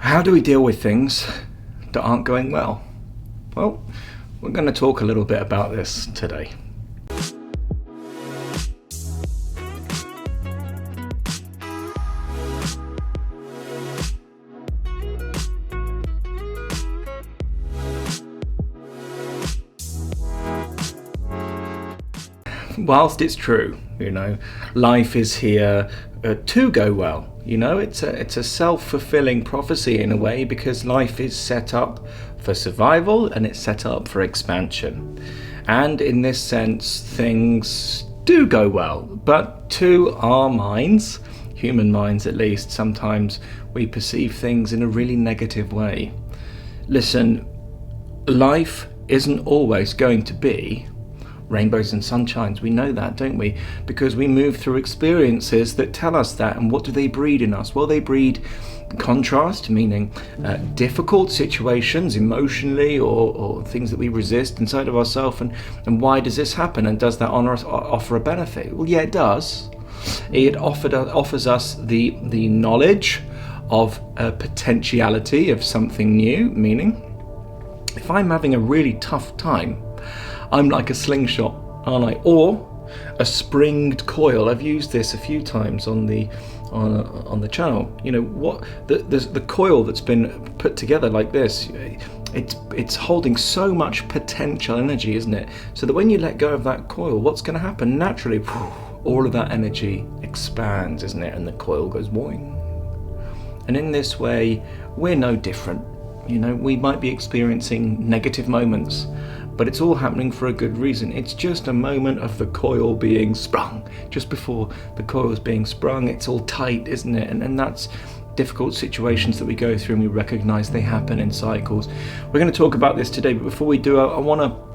How do we deal with things that aren't going well? Well, we're going to talk a little bit about this today. Whilst it's true, life is here to go well. It's a self-fulfilling prophecy in a way, because life is set up for survival and it's set up for expansion. And in this sense, things do go well. But to our minds, human minds at least, sometimes we perceive things in a really negative way. Listen, life isn't always going to be rainbows and sunshines. We know that, don't we? Because we move through experiences that tell us that. And what do they breed in us? Well, they breed contrast, meaning difficult situations emotionally, or things that we resist inside of ourselves. And why does this happen? And does that offer a benefit? Well, yeah, it does. It offers us the knowledge of a potentiality of something new, meaning if I'm having a really tough time, I'm like a slingshot, aren't I? Or a springed coil. I've used this a few times on the channel. The coil that's been put together like this, it's holding so much potential energy, isn't it? So that when you let go of that coil, what's going to happen? Naturally, all of that energy expands, isn't it? And the coil goes boing. And in this way, we're no different. We might be experiencing negative moments, but it's all happening for a good reason. It's just a moment of the coil being sprung. Just before the coil is being sprung, it's all tight, isn't it? And that's difficult situations that we go through, and we recognize they happen in cycles. We're going to talk about this today, but before we do, I want to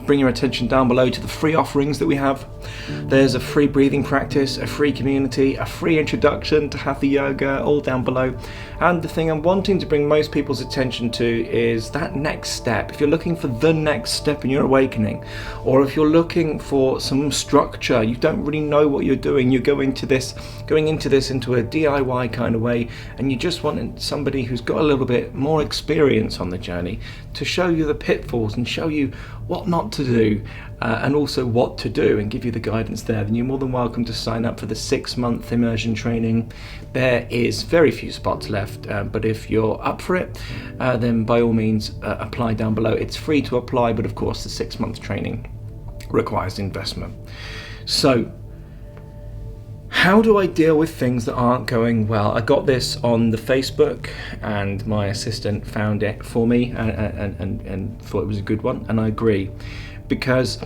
bring your attention down below to the free offerings that we have. There's a free breathing practice, a free community, a free introduction to Hatha Yoga, all down below. And the thing I'm wanting to bring most people's attention to is that next step. If you're looking for the next step in your awakening, or if you're looking for some structure, you don't really know what you're doing, you're going into this into a DIY kind of way, and you just want somebody who's got a little bit more experience on the journey to show you the pitfalls and show you what not to do, and also what to do, and give you the guidance there, then you're more than welcome to sign up for the 6-month immersion training. There is very few spots left, but if you're up for it, then by all means apply down below. It's free to apply, but of course the 6-month training requires investment. So how do I deal with things that aren't going well? I got this on the Facebook, and my assistant found it for me and thought it was a good one, and I agree, because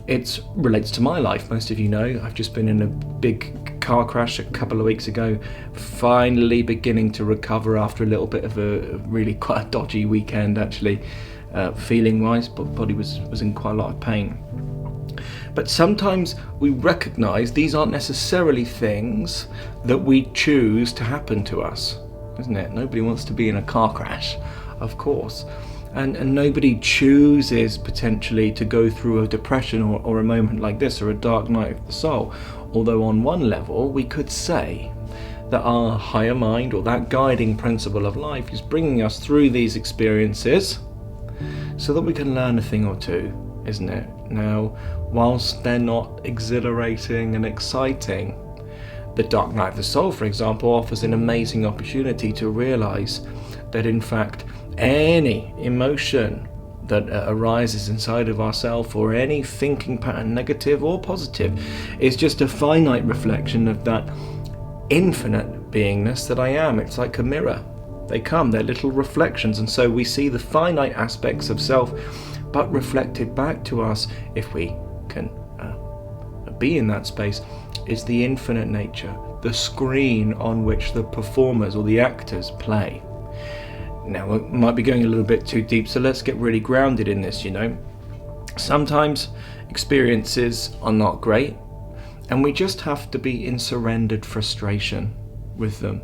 it relates to my life. Most of you know I've just been in a big car crash a couple of weeks ago, finally beginning to recover after a little bit of a really quite a dodgy weekend actually, feeling wise, but body was in quite a lot of pain. But sometimes we recognize these aren't necessarily things that we choose to happen to us, isn't it? Nobody wants to be in a car crash, of course. And nobody chooses potentially to go through a depression or a moment like this, or a dark night of the soul. Although on one level, we could say that our higher mind, or that guiding principle of life, is bringing us through these experiences so that we can learn a thing or two, isn't it? Now, whilst they're not exhilarating and exciting, the dark night of the soul, for example, offers an amazing opportunity to realize that in fact any emotion that arises inside of ourselves, or any thinking pattern, negative or positive, is just a finite reflection of that infinite beingness that I am. It's like a mirror. They're little reflections, and so we see the finite aspects of self, but reflected back to us, if we can be in that space, is the infinite nature, the screen on which the performers or the actors play. Now, we might be going a little bit too deep, so let's get really grounded in this. Sometimes experiences are not great, and we just have to be in surrendered frustration with them,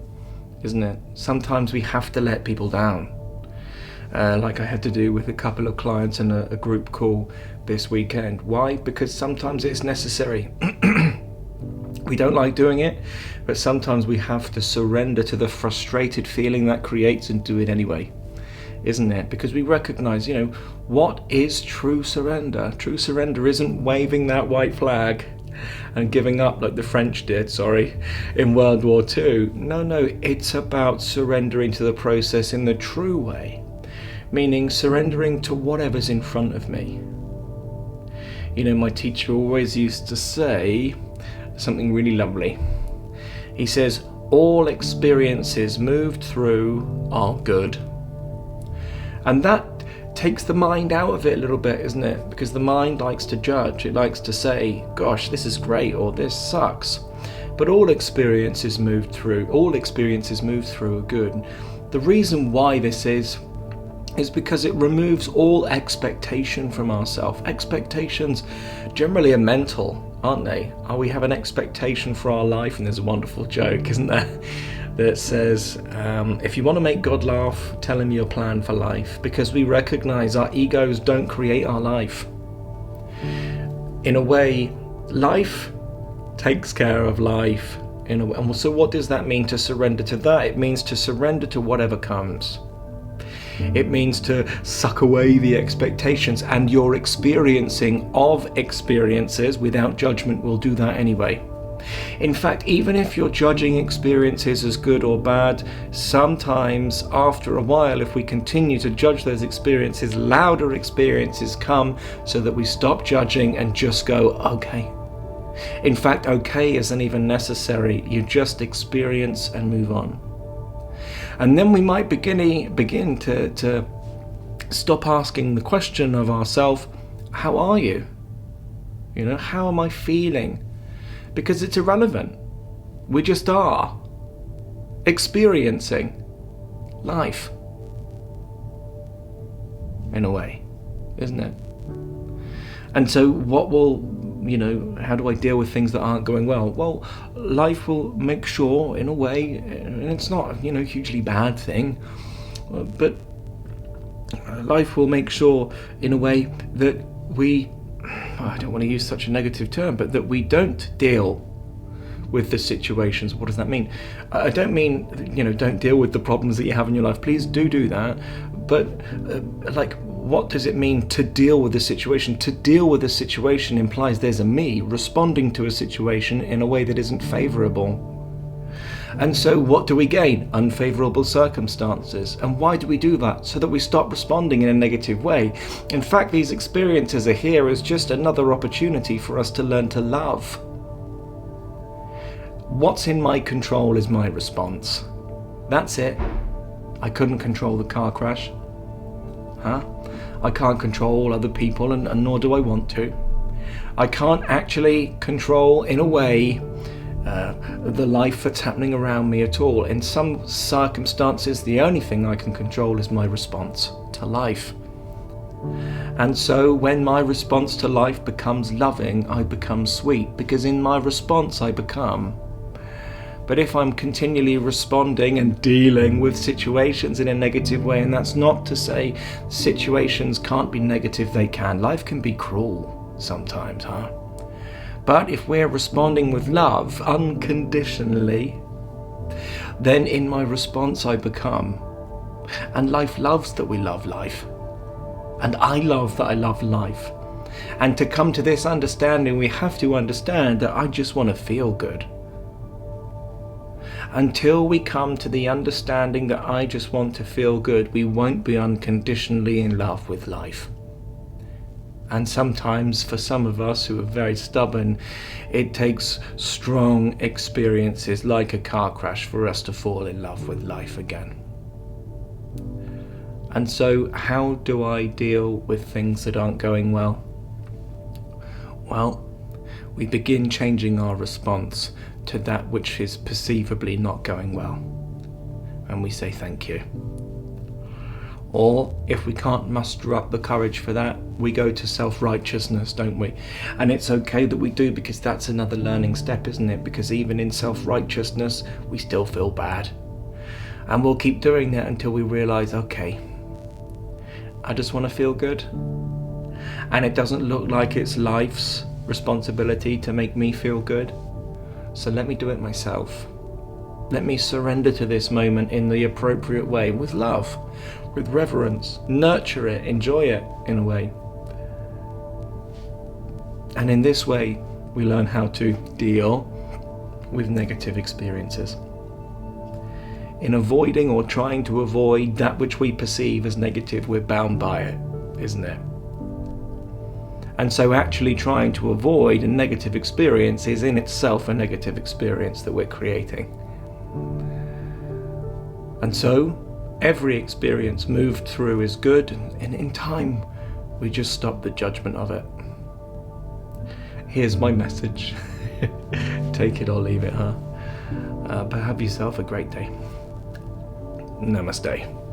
isn't it? Sometimes we have to let people down, like I had to do with a couple of clients in a group call this weekend. Why? Because sometimes it's necessary. We don't like doing it, but sometimes we have to surrender to the frustrated feeling that creates and do it anyway, isn't it? Because we recognize, what is true surrender? True surrender isn't waving that white flag and giving up like the French did, in World War II. No, it's about surrendering to the process in the true way, meaning surrendering to whatever's in front of me. My teacher always used to say something really lovely. He says, all experiences moved through are good. And that takes the mind out of it a little bit, isn't it? Because the mind likes to judge. It likes to say, gosh, this is great, or this sucks. But all experiences moved through are good. The reason why this is because it removes all expectation from ourselves. Expectations generally are mental, aren't they? We have an expectation for our life, and there's a wonderful joke, isn't there, that says, if you want to make God laugh, tell him your plan for life, because we recognize our egos don't create our life. In a way, life takes care of life. And so what does that mean, to surrender to that? It means to surrender to whatever comes. It means to suck away the expectations, and your experiencing of experiences without judgment will do that anyway. In fact, even if you're judging experiences as good or bad, sometimes after a while, if we continue to judge those experiences, louder experiences come, so that we stop judging and just go, okay. In fact, okay isn't even necessary. You just experience and move on. And then we might begin to stop asking the question of ourselves, how are you? How am I feeling? Because it's irrelevant. We just are experiencing life in a way, isn't it? And so how do I deal with things that aren't going well? Well, life will make sure, in a way, and it's not a hugely bad thing, but life will make sure in a way that I don't want to use such a negative term, but that we don't deal with the situations. What does that mean? I don't mean, don't deal with the problems that you have in your life. Please do that. But what does it mean to deal with the situation? To deal with a situation implies there's a me responding to a situation in a way that isn't favourable. And so what do we gain? Unfavourable circumstances. And why do we do that? So that we stop responding in a negative way. In fact, these experiences are here as just another opportunity for us to learn to love. What's in my control is my response. That's it. I couldn't control the car crash. I can't control other people, and nor do I want to. I can't actually control, in a way, the life that's happening around me at all. In some circumstances, the only thing I can control is my response to life. And so when my response to life becomes loving, I become sweet, because in my response I become. But if I'm continually responding and dealing with situations in a negative way, and that's not to say situations can't be negative, they can. Life can be cruel sometimes, But if we're responding with love unconditionally, then in my response I become. And life loves that we love life. And I love that I love life. And to come to this understanding, we have to understand that I just want to feel good. Until we come to the understanding that I just want to feel good, we won't be unconditionally in love with life. And sometimes, for some of us who are very stubborn, it takes strong experiences like a car crash for us to fall in love with life again. And so, how do I deal with things that aren't going well? Well, we begin changing our response to that which is perceivably not going well. And we say thank you. Or if we can't muster up the courage for that, we go to self-righteousness, don't we? And it's okay that we do, because that's another learning step, isn't it? Because even in self-righteousness, we still feel bad. And we'll keep doing that until we realize, okay, I just want to feel good. And it doesn't look like it's life's responsibility to make me feel good. So let me do it myself. Let me surrender to this moment in the appropriate way, with love, with reverence, nurture it, enjoy it in a way. And in this way, we learn how to deal with negative experiences. In avoiding or trying to avoid that which we perceive as negative, we're bound by it, isn't it? And so actually trying to avoid a negative experience is in itself a negative experience that we're creating. And so every experience moved through is good, and in time we just stop the judgment of it. Here's my message. Take it or leave it, huh? But have yourself a great day. Namaste.